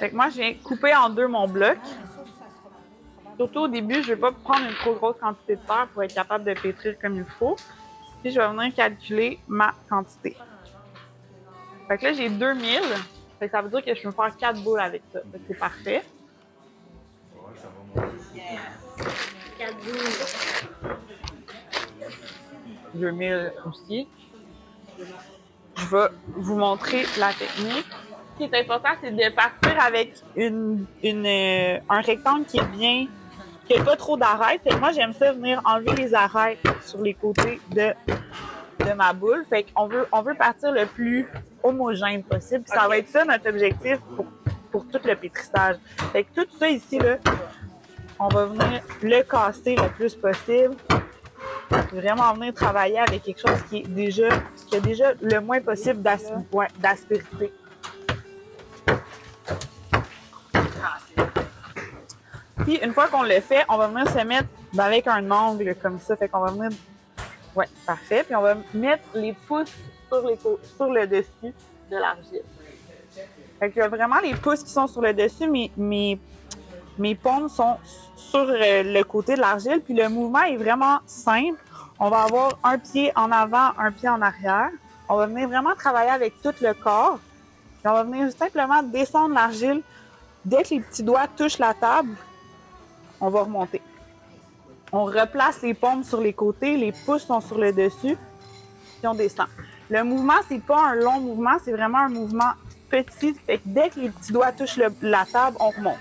Fait que moi, je viens couper en deux mon bloc. Surtout au début, je ne vais pas prendre une trop grosse quantité de terre pour être capable de pétrir comme il faut. Puis je vais venir calculer ma quantité. Fait que là, j'ai 2000. Fait que ça veut dire que je peux faire 4 boules avec ça. Fait que c'est parfait. 4 boules. 2000 aussi. Je vais vous montrer la technique. Ce qui est important, c'est de partir avec un rectangle qui est bien, qui n'a pas trop d'arêtes. Moi, j'aime ça venir enlever les arêtes sur les côtés de ma boule. Fait qu'on veut partir le plus homogène possible. Puis ça va être ça notre objectif pour tout le pétrissage. Fait que tout ça ici, là, on va venir le casser le plus possible. Vraiment venir travailler avec quelque chose qui a déjà le moins possible d'aspérité. Puis une fois qu'on le fait, on va venir se mettre avec un angle comme ça. Fait qu'on va venir. Ouais, parfait. Puis on va mettre les pouces sur le dessus de l'argile. Fait qu'il y a vraiment les pouces qui sont sur le dessus, mes paumes sont sur le côté de l'argile. Puis le mouvement est vraiment simple. On va avoir un pied en avant, un pied en arrière. On va venir vraiment travailler avec tout le corps. Puis on va venir simplement descendre l'argile. Dès que les petits doigts touchent la table, on va remonter. On replace les paumes sur les côtés, les pouces sont sur le dessus, puis on descend. Le mouvement, c'est pas un long mouvement, c'est vraiment un mouvement petit. Fait que dès que les petits doigts touchent la table, on remonte.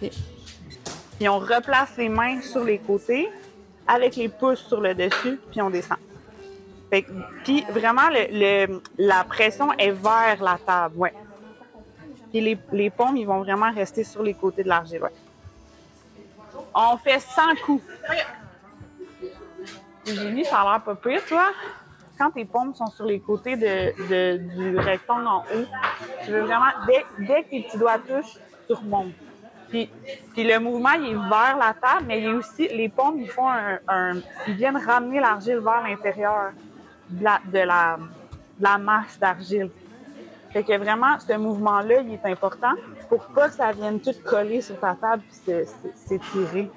Puis on replace les mains sur les côtés, avec les pouces sur le dessus, puis on descend. Puis vraiment, la pression est vers la table, ouais. Puis les paumes, ils vont vraiment rester sur les côtés de l'argile, ouais. On fait 100 coups. Julie, ça a l'air pas pire, toi. Quand tes paumes sont sur les côtés du rectangle en haut, tu veux vraiment, dès que tes petits doigts touchent, tu remontes. Puis le mouvement, il est vers la table, mais il y a aussi, les paumes, ils font ils viennent ramener l'argile vers l'intérieur de la masse d'argile. Fait que vraiment, ce mouvement-là, il est important pour pas que ça vienne tout coller sur ta table puis s'étirer.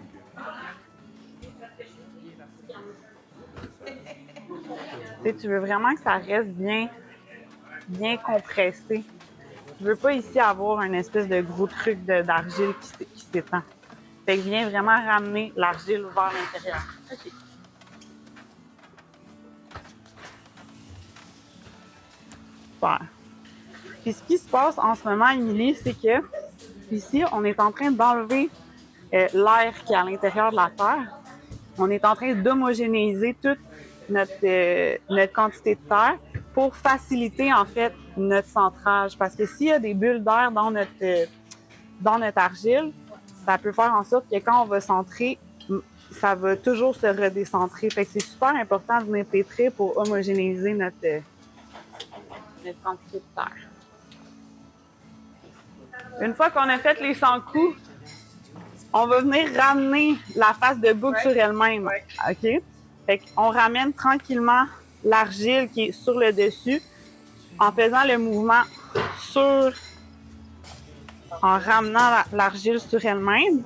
Tu veux vraiment que ça reste bien compressé. Tu veux pas ici avoir un espèce de gros truc d'argile qui s'étend. Fait que viens vraiment ramener l'argile vers l'intérieur. OK. Super. Puis ce qui se passe en ce moment, Émilie, c'est que ici, on est en train d'enlever l'air qui est à l'intérieur de la terre. On est en train d'homogénéiser toute notre quantité de terre pour faciliter, en fait, notre centrage. Parce que s'il y a des bulles d'air dans notre argile, ça peut faire en sorte que quand on va centrer, ça va toujours se redécentrer. Fait que c'est super important de venir pétrir pour homogénéiser notre quantité de terre. Une fois qu'on a fait les 100 coups, on va venir ramener la face de boucle sur elle-même. OK? Fait qu'on ramène tranquillement l'argile qui est sur le dessus en faisant le mouvement en ramenant l'argile sur elle-même.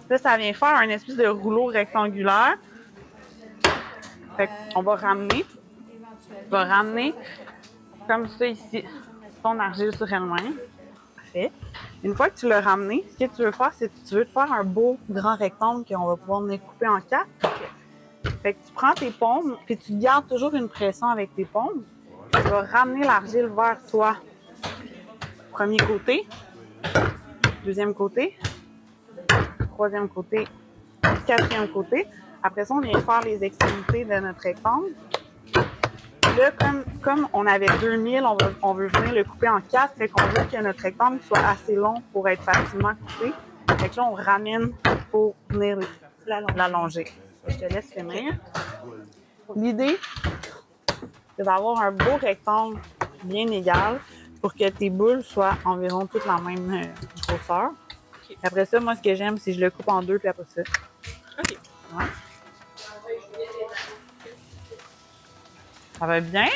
Là, ça vient faire un espèce de rouleau rectangulaire. Fait qu'on va ramener. Tu vas ramener comme ça ici ton argile sur elle-même. Parfait. Une fois que tu l'as ramené, ce que tu veux faire, c'est que tu veux te faire un beau grand rectangle qu'on va pouvoir venir couper en 4. Fait que tu prends tes paumes, puis tu gardes toujours une pression avec tes paumes. Tu vas ramener l'argile vers toi. Premier côté, deuxième côté, troisième côté, quatrième côté. Après ça, on vient faire les extrémités de notre rectangle. Là, comme on avait 2000, on veut venir le couper en 4, fait qu'on veut que notre rectangle soit assez long pour être facilement coupé. Fait que là, on ramène pour venir l'allonger. Je te laisse finir. L'idée, c'est d'avoir un beau rectangle bien égal pour que tes boules soient environ toutes la même grosseur. Okay. Après ça, moi, ce que j'aime, c'est que je le coupe en deux, puis après ça. OK. Ouais. Ça va bien?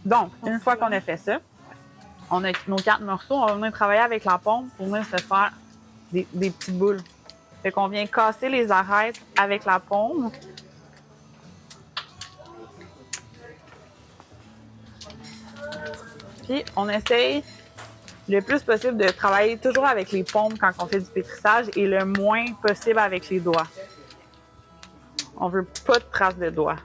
Donc, une fois qu'on a fait ça, on a nos 4 morceaux, on va venir travailler avec la paume pour venir se faire des petites boules. Fait qu'on vient casser les arêtes avec la paume. Puis, on essaye le plus possible de travailler toujours avec les paumes quand on fait du pétrissage et le moins possible avec les doigts. On veut pas de traces de doigts.